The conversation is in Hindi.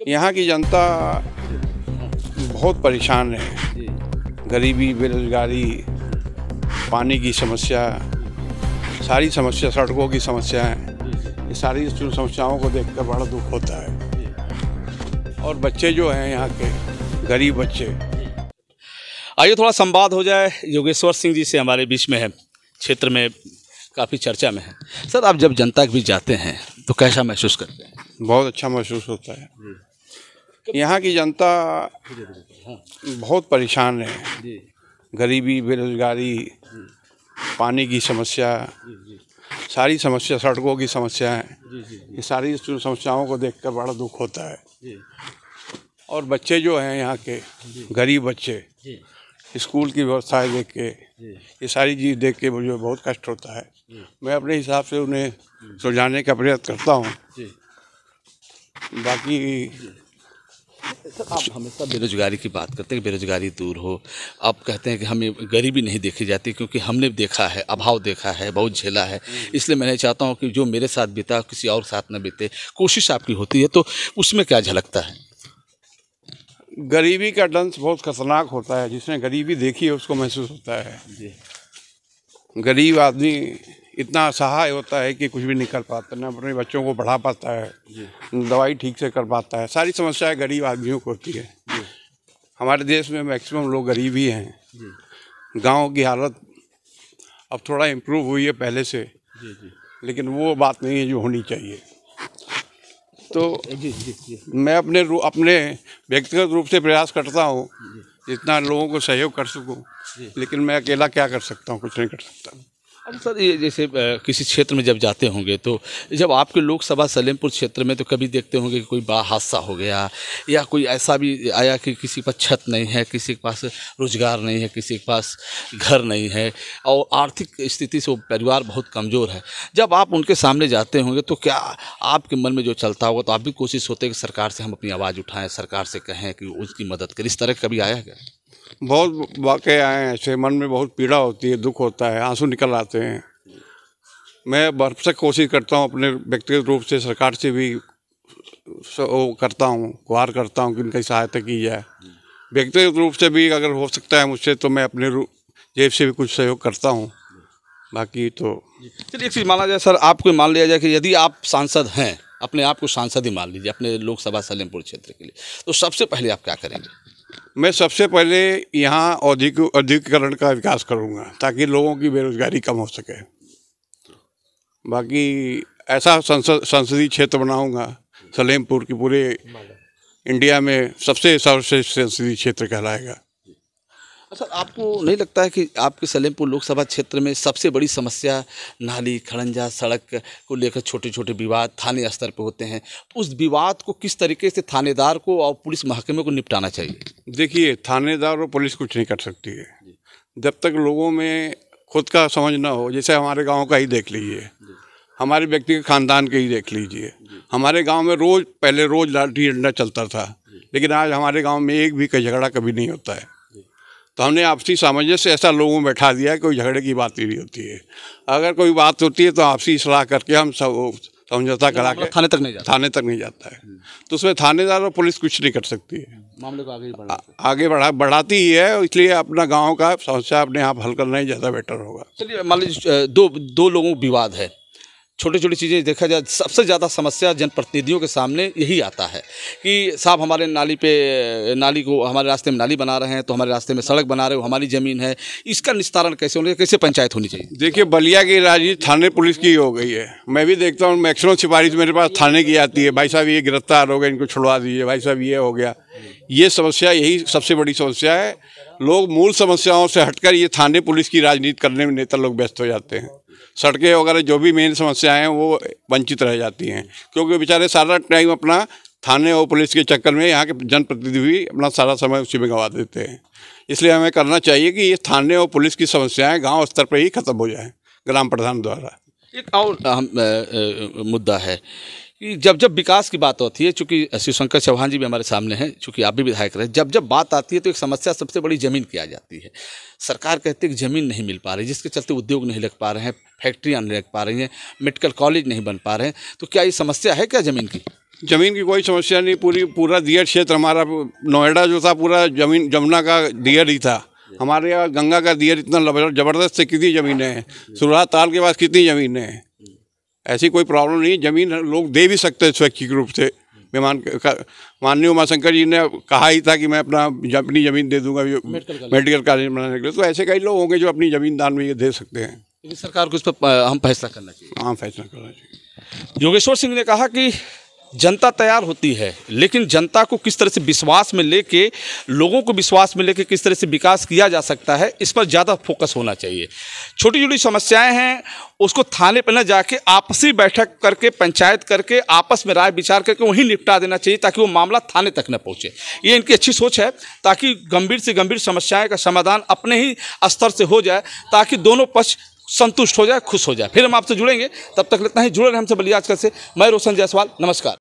यहाँ की जनता बहुत परेशान है। गरीबी, बेरोजगारी, पानी की समस्या, सारी समस्या, सड़कों की समस्या है। ये सारी समस्याओं को देखकर बड़ा दुख होता है। और बच्चे जो हैं यहाँ के गरीब बच्चे। आइए थोड़ा संवाद हो जाए। योगेश्वर सिंह जी से हमारे बीच में है, क्षेत्र में काफ़ी चर्चा में है। सर, आप जब जनता के बीच जाते हैं तो कैसा महसूस करते हैं? बहुत अच्छा महसूस होता है। यहाँ की जनता बहुत परेशान है। गरीबी, बेरोजगारी, पानी की समस्या, सारी समस्या, सड़कों की समस्या है। ये सारी समस्याओं को देखकर बड़ा दुख होता है। और बच्चे जो हैं यहाँ के गरीब बच्चे, स्कूल की व्यवस्थाएं देख के, ये सारी चीज़ देख के मुझे बहुत कष्ट होता है। मैं अपने हिसाब से उन्हें सुलझाने का प्रयत्न करता हूँ। बाकी सर, आप हमेशा बेरोजगारी की बात करते हैं कि बेरोजगारी दूर हो। आप कहते हैं कि हमें गरीबी नहीं देखी जाती क्योंकि हमने देखा है, अभाव देखा है, बहुत झेला है। इसलिए मैं चाहता हूँ कि जो मेरे साथ बीता किसी और साथ न बीते। कोशिश आपकी होती है, तो उसमें क्या झलकता है? गरीबी का डंस बहुत खतरनाक होता है। जिसने गरीबी देखी है उसको महसूस होता है। गरीब आदमी इतना असहाय होता है कि कुछ भी नहीं कर पाता, ना अपने बच्चों को पढ़ा पाता है, दवाई ठीक से कर पाता है। सारी समस्याएं गरीब आदमियों को होती है। हमारे देश में मैक्सिमम लोग गरीब ही हैं। गांव की हालत अब थोड़ा इम्प्रूव हुई है पहले से, लेकिन वो बात नहीं है जो होनी चाहिए। तो मैं अपने व्यक्तिगत रूप से प्रयास करता हूँ जितना लोगों को सहयोग कर सकूँ, लेकिन मैं अकेला क्या कर सकता हूँ? कुछ नहीं कर सकता। अब सर, ये जैसे किसी क्षेत्र में जब जाते होंगे तो जब आपके लोकसभा सलेमपुर क्षेत्र में तो कभी देखते होंगे कि कोई बड़ा हादसा हो गया या कोई ऐसा भी आया कि किसी के पास छत नहीं है, किसी के पास रोजगार नहीं है, किसी के पास घर नहीं है और आर्थिक स्थिति से वो परिवार बहुत कमज़ोर है। जब आप उनके सामने जाते होंगे तो क्या आपके मन में जो चलता होगा, तो आप भी कोशिश होते हैं कि सरकार से हम अपनी आवाज़ उठाएँ, सरकार से कहें कि उसकी मदद करें? इस तरह कभी आया क्या? बहुत वाक़े आए हैं ऐसे। मन में बहुत पीड़ा होती है, दुख होता है, आंसू निकल आते हैं। मैं भरसक कोशिश करता हूँ अपने व्यक्तिगत रूप से सरकार से भी वो करता हूँ, गुहार करता हूँ कि इनकी सहायता की जाए। व्यक्तिगत रूप से भी अगर हो सकता है मुझसे तो मैं अपने जेब से भी कुछ सहयोग करता हूँ। बाकी तो चलिए, एक चीज़ माना जाए सर, आपको मान लिया जाए कि यदि आप सांसद हैं, अपने आप को सांसद ही मान लीजिए अपने लोकसभा सलेमपुर क्षेत्र के लिए, तो सबसे पहले आप क्या करेंगे? मैं सबसे पहले यहाँ औद्योगिकरण का विकास करूँगा ताकि लोगों की बेरोजगारी कम हो सके। बाकी ऐसा संसदीय क्षेत्र बनाऊँगा सलेमपुर की पूरे इंडिया में सबसे सर्वश्रेष्ठ संसदीय क्षेत्र कहलाएगा। अच्छा, आपको नहीं लगता है कि आपके सलेमपुर लोकसभा क्षेत्र में सबसे बड़ी समस्या नाली, खड़ंजा, सड़क को लेकर छोटे छोटे विवाद थाने स्तर पर होते हैं? तो उस विवाद को किस तरीके से थानेदार को और पुलिस महकमे को निपटाना चाहिए? देखिए, थानेदार और पुलिस कुछ नहीं कर सकती है जब तक लोगों में खुद का समझ ना हो। जैसे हमारे गाँव का ही देख लीजिए, हमारे व्यक्ति के खानदान के ही देख लीजिए। हमारे गाँव में पहले रोज लाठी डंडा चलता था, लेकिन आज हमारे गाँव में एक भी झगड़ा कभी नहीं होता है। तो हमने आपसी सामंजस्य ऐसा लोगों में बैठा दिया है, कोई झगड़े की बात ही नहीं होती है। अगर कोई बात होती है तो आपसी सलाह करके हम सब समझौता करा के थाने तक नहीं जाता है। तो उसमें थानेदार और पुलिस कुछ नहीं कर सकती है। मामले को आगे बढ़ाती ही है। इसलिए अपना गांव का समस्या अपने आप हल करना ही ज़्यादा बेटर होगा। चलिए, मान लीजिए दो लोगों विवाद है, छोटी छोटी चीज़ें देखा जाए, सबसे ज़्यादा समस्या जनप्रतिनिधियों के सामने यही आता है कि साहब हमारे नाली को, हमारे रास्ते में नाली बना रहे हैं तो हमारे रास्ते में सड़क बना रहे हो, हमारी ज़मीन है, इसका निस्तारण कैसे होना चाहिए, कैसे पंचायत होनी चाहिए? देखिए, बलिया की राजनीति थाने पुलिस की हो गई है। मैं भी देखता हूँ मैक्सिमम सिफारिश मेरे पास थाने की आती है। भाई साहब ये गिरफ्तार हो गए, इनको छुड़वा दीजिए, भाई साहब ये हो गया। ये समस्या, यही सबसे बड़ी समस्या है। लोग मूल समस्याओं से हटकर ये थाने पुलिस की राजनीति करने में नेता लोग व्यस्त हो जाते हैं। सड़कें वगैरह जो भी मेन समस्याएं हैं वो वंचित रह जाती हैं, क्योंकि बेचारे सारा टाइम अपना थाने और पुलिस के चक्कर में यहाँ के जनप्रतिनिधि भी अपना सारा समय उसी में गंवा देते हैं। इसलिए हमें करना चाहिए कि ये थाने और पुलिस की समस्याएं गांव स्तर पर ही खत्म हो जाएं, ग्राम प्रधान द्वारा। एक और मुद्दा है कि जब विकास की बात होती है, चूँकि शिवशंकर चौहान जी भी हमारे सामने हैं, चूँकि आप भी विधायक रहे, जब बात आती है तो एक समस्या सबसे बड़ी ज़मीन की आ जाती है। सरकार कहती है कि ज़मीन नहीं मिल पा रही, जिसके चलते उद्योग नहीं लग पा रहे हैं, फैक्ट्रियाँ नहीं लग पा रही हैं, मेडिकल कॉलेज नहीं बन पा रहे हैं। तो क्या ये समस्या है क्या ज़मीन की? जमीन की कोई समस्या नहीं, पूरा दियर क्षेत्र हमारा, नोएडा जो था पूरा जमीन जमुना का दियर ही था। हमारे यहाँ गंगा का दियर इतना ज़बरदस्त है, कितनी ज़मीनें हैं, सुराह ताल के पास कितनी ज़मीनें हैं, ऐसी कोई प्रॉब्लम नहीं। ज़मीन लोग दे भी सकते हैं स्वैच्छिक रूप से। माननीय उमाशंकर जी ने कहा ही था कि मैं अपनी ज़मीन दे दूंगा मेडिकल कॉलेज बनाने के लिए, तो ऐसे कई लोग होंगे जो अपनी ज़मीन दान में ये दे सकते हैं। लेकिन सरकार को इस पर हम फैसला करना चाहिए। हाँ, फैसला करना चाहिए। योगेश्वर सिंह ने कहा कि जनता तैयार होती है, लेकिन जनता को किस तरह से विश्वास में लेके, लोगों को विश्वास में लेके किस तरह से विकास किया जा सकता है, इस पर ज़्यादा फोकस होना चाहिए। छोटी छोटी समस्याएं हैं, उसको थाने पर न जाके आपसी बैठक करके, पंचायत करके, आपस में राय विचार करके वहीं निपटा देना चाहिए, ताकि वो मामला थाने तक न पहुँचे। ये इनकी अच्छी सोच है, ताकि गंभीर से गंभीर समस्याएं का समाधान अपने ही स्तर से हो जाए, ताकि दोनों पक्ष संतुष्ट हो जाए, खुश हो जाए। फिर हम आपसे जुड़ेंगे, तब तक इतना ही। जुड़े रहें हमसे बलिया आजकल से। मैं रोशन जायसवाल, नमस्कार।